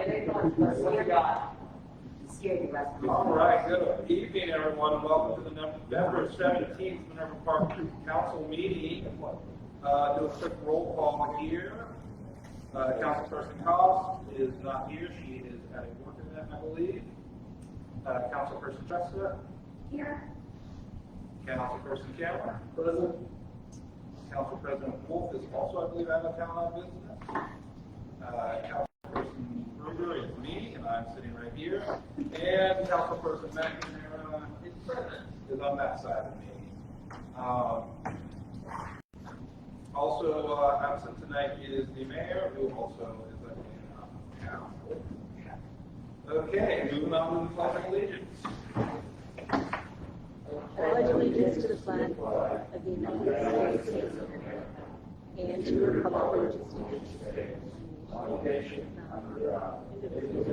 All right, good evening, everyone. Welcome to the November 17th Minerva Park Council meeting. Do a quick roll call here. Councilperson Cost is not here. She is at a work event, I believe. Councilperson Chester? Here. Councilperson Cameron? Present. Council President Wolf is also, I believe, out of town on business. Councilperson Ruger is me, and I'm sitting right here. And Councilperson McNamara is present, is on that side of me. Also absent tonight is the mayor, who also is in town. Okay, moving on to the Pledge of Allegiance. I pledge allegiance to the flag of the United States of America and to the republic which stands one nation under God, indivisible,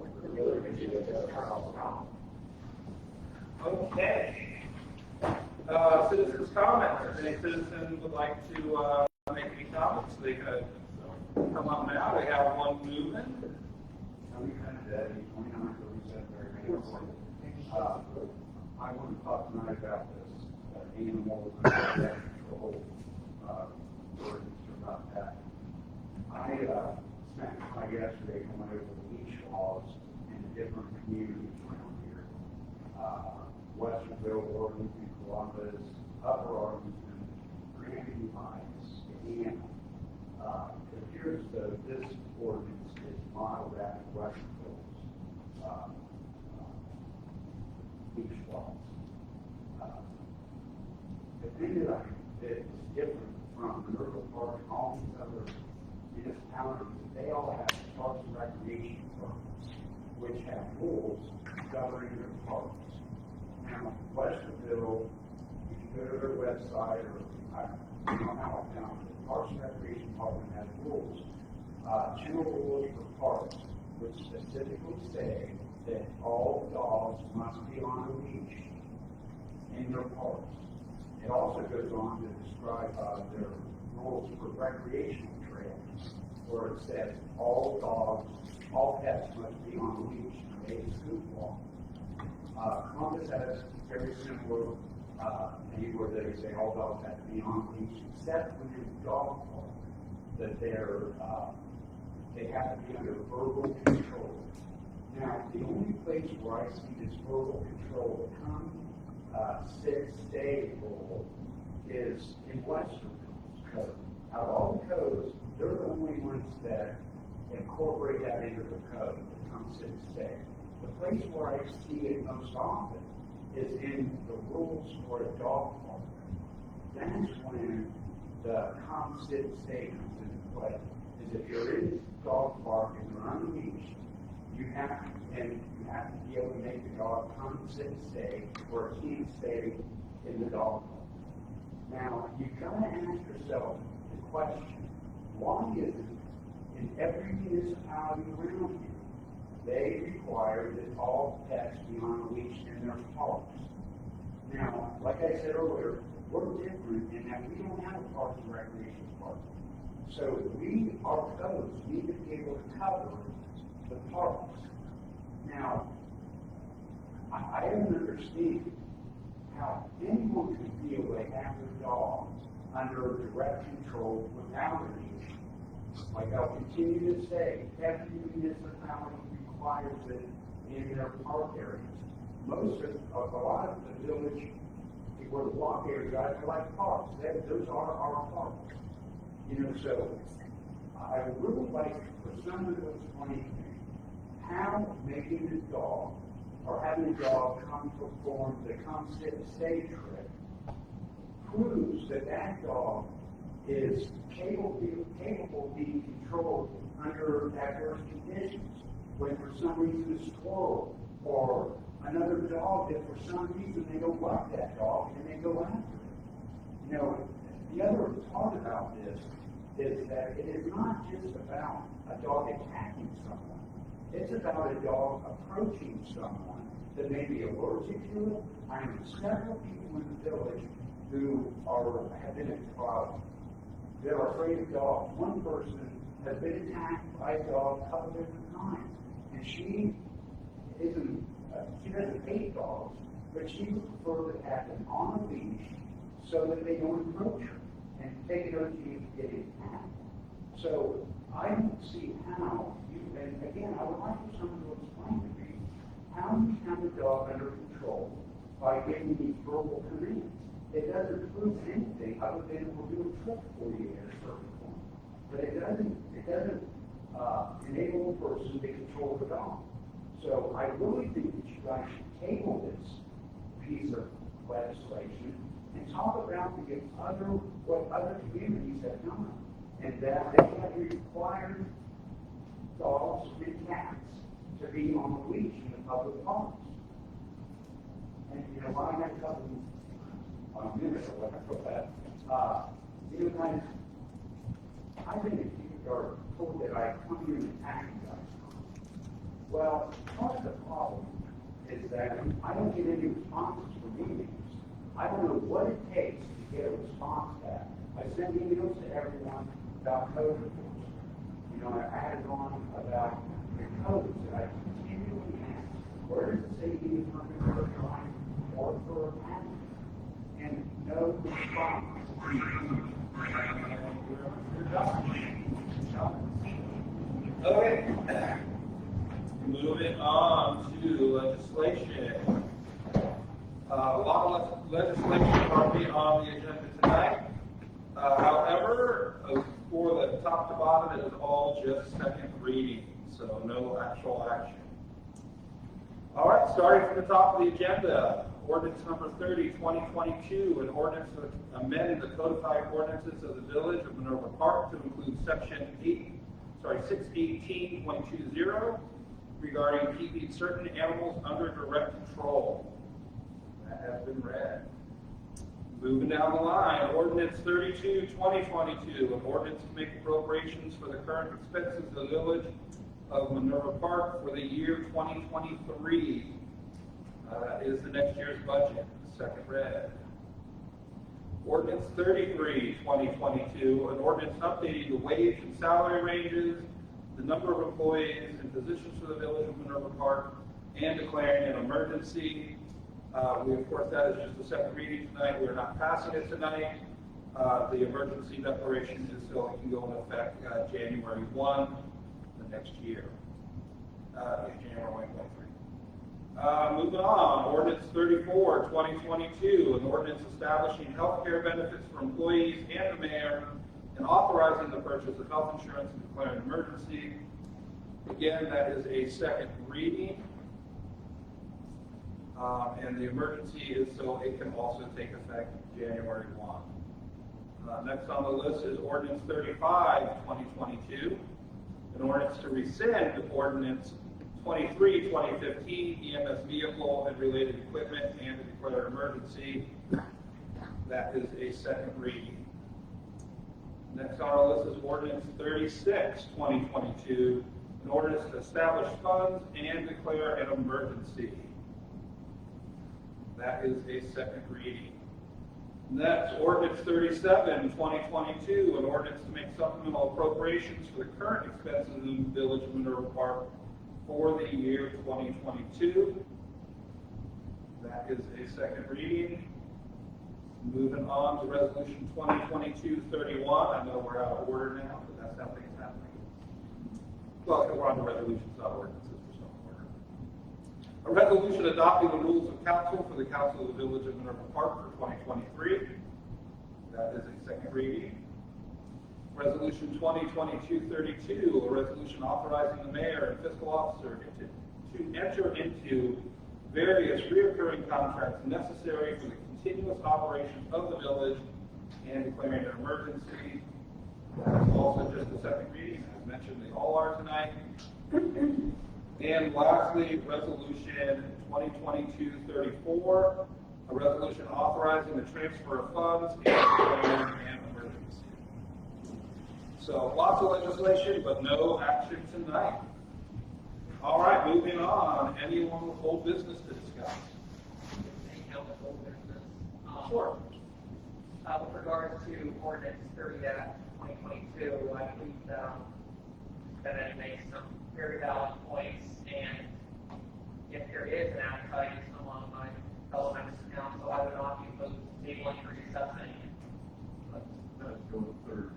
with liberty and justice for all. Okay. Citizens' comments. If any citizen would like to make any comments, they could come up now. We have one movement. I want to talk tonight about this animal control ordinance about that. I spent time yesterday going over the leash laws in the different communities around here. Westerville, Arlington, Columbus, Upper Arlington, Granby Heights, and it appears that this ordinance is modeled after Westerville's leash laws. The thing that is different from Minerva Park and all these other municipalities, they all have parks and recreation departments, which have rules governing their parks. Now, Westerville, if you go to their website, or I don't know how I found it, the Parks and Recreation Department has rules, general rules for parks, which specifically say that all dogs must be on a leash in their parks. It also goes on to describe their rules for recreational trails, where it says all dogs, all pets must be on a leash and made a scoop walk. Columbus has very similar thing where they say all dogs have to be on a leash, except when you're in the dog park, that they have to be under verbal control. Now, the only place where I see this verbal control come 6-day rule is in Westerville's code. Out of all the codes, they're the only ones that incorporate that into the code that come 6-day. The place where I see it most often is in the rules for a dog park. That's when the come 6-day comes into play. Is if you're in a dog park and you're unleashed, you have to be able to make the dog come 6-day, or it can't stay in the dog park. Now, you've got to ask yourself the question, why is it in every municipality around here, they require that all pets be on a leash in their parks? Now, like I said earlier, we're different in that we don't have a parks and recreation department. So our codes need to be able to cover the parks. Now, I don't understand how anyone can feel they have their dog under direct control without a leash. Like I'll continue to say, every municipality requires it in their park areas. A lot of the village, where the block areas are like parks. Those are our parks. So I would really like for someone to explain to me how making a dog or having a dog come perform the come sit stay trick proves that that dog is capable of being controlled under adverse conditions. When for some reason a squirrel or another dog that for some reason they don't like that dog and they go after it. The other part about this is that it is not just about a dog attacking someone. It's about a dog approaching someone that may be allergic to it. I know several people in the village who have been they're afraid of dogs. One person has been attacked by a dog a couple different times. And she doesn't hate dogs, but she would prefer to have them on a leash so that they don't approach her and take no chance of getting attacked. So I don't see how and again, I would like for someone to explain to me how you have the dog under control by giving these verbal commands. It doesn't prove anything other than it will do a trick for you at a certain point. But it doesn't enable a person to control the dog. So I really think that you guys should table this piece of legislation and talk about what other communities have done, and that they have required dogs and cats to be on the leash in the public parks. And while I have a couple minutes or whatever for that, guys, I think if you are told that I come here and attack you guys, well, part of the problem is that I don't get any responses from meetings. I don't know what it takes to get a response back. I send emails to everyone about code enforcement. I added on about the codes that I continually ask. Where does it say you need something for a crime or for a patent? And no response. Okay. Moving on to legislation. A lot of legislation already on the agenda tonight. However, for the top to bottom, it is all just second reading, so no actual action. All right, starting from the top of the agenda, ordinance number 30, 2022, an ordinance amending the codified ordinances of the Village of Minerva Park to include section 618.20 regarding keeping certain animals under direct control. That has been read. Moving down the line, ordinance 32, 2022, an ordinance to make appropriations for the current expenses of the Village of Minerva Park for the year 2023. That is the next year's budget. Second read. Ordinance 33, 2022, an ordinance updating the wage and salary ranges, the number of employees and positions for the Village of Minerva Park, and declaring an emergency. Of course, that is just the second reading tonight. We're not passing it tonight. The emergency declaration is so it can go into effect January 1, the next year. January 1, 2023. Moving on, ordinance 34, 2022, an ordinance establishing health care benefits for employees and the mayor, and authorizing the purchase of health insurance and declaring an emergency. Again, that is a second reading. And the emergency is so it can also take effect January 1. Next on the list is ordinance 35, 2022, an ordinance to rescind ordinance 23, 2015, EMS vehicle and related equipment and to declare an emergency. That is a second reading. Next on our list is ordinance 36, 2022, an ordinance to establish funds and declare an emergency. That is a second reading. Next, ordinance 37, 2022, an ordinance to make supplemental appropriations for the current expenses in the Village of Minerva Park for the year 2022. That is a second reading. Moving on to resolution 2022-31. I know we're out of order now, but that's how things happen. Well, we're on the resolutions, not ordinances. A resolution adopting the rules of council for the Council of the Village of Minerva Park for 2023. That is a second reading. Resolution 2022-32, a resolution authorizing the mayor and fiscal officer to enter into various reoccurring contracts necessary for the continuous operation of the village and declaring an emergency. That is also just the second reading. As mentioned, they all are tonight. And lastly, resolution 2022-34, a resolution authorizing the transfer of funds and declaring an emergency. So lots of legislation, but no action tonight. All right, moving on. Anyone with old business to discuss? Sure. With regards to ordinance 30-2022, I believe and then he makes some very valid points. And if there is an appetite among my fellow members of council, I would not be opposed to tabling or discussing. Let's go with third.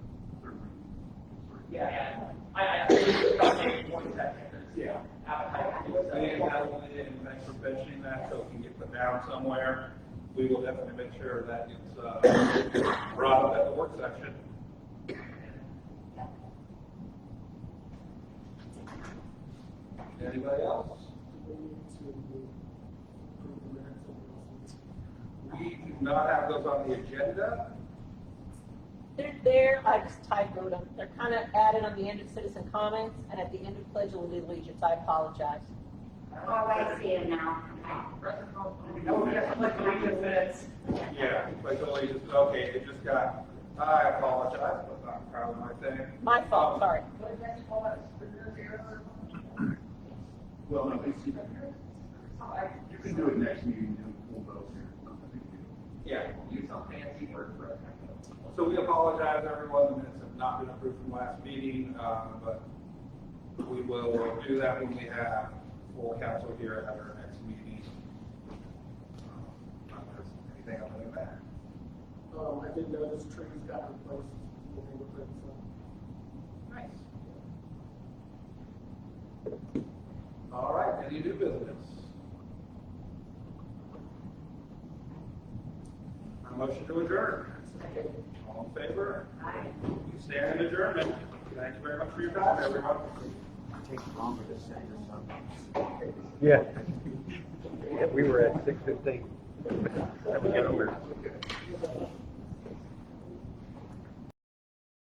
Yeah. I think it's about maybe 20 seconds. Yeah. Appetite. And thanks for mentioning that, so it can get put down somewhere. We will definitely make sure that it's brought up at the work session. Anybody else? We do not have those on the agenda. They're there, I just typoed them. They're kind of added on the end of citizen comments and at the end of Pledge of Allegiance. I apologize. Oh, I see it now. Oh, yes, like 3 minutes. Yeah, but totally just, okay, it just got, I apologize, but not proud of my thing. My fault, sorry. Well, no, it's, you can do it next meeting and pull those here. Not a big deal. Yeah, Use some fancy word for it. so we apologize, everyone, the minutes have not been approved from last meeting, but we will do that when we have full council here at our next meeting. Anything other than that? I did notice trees got replaced when they were putting some. Nice. All right, any new business? A motion to adjourn. All in favor? Aye. We stand in adjournment. Thank you very much for your time, everyone. Take longer to say or something. Yeah. Yeah, we were at 6:15. That was good.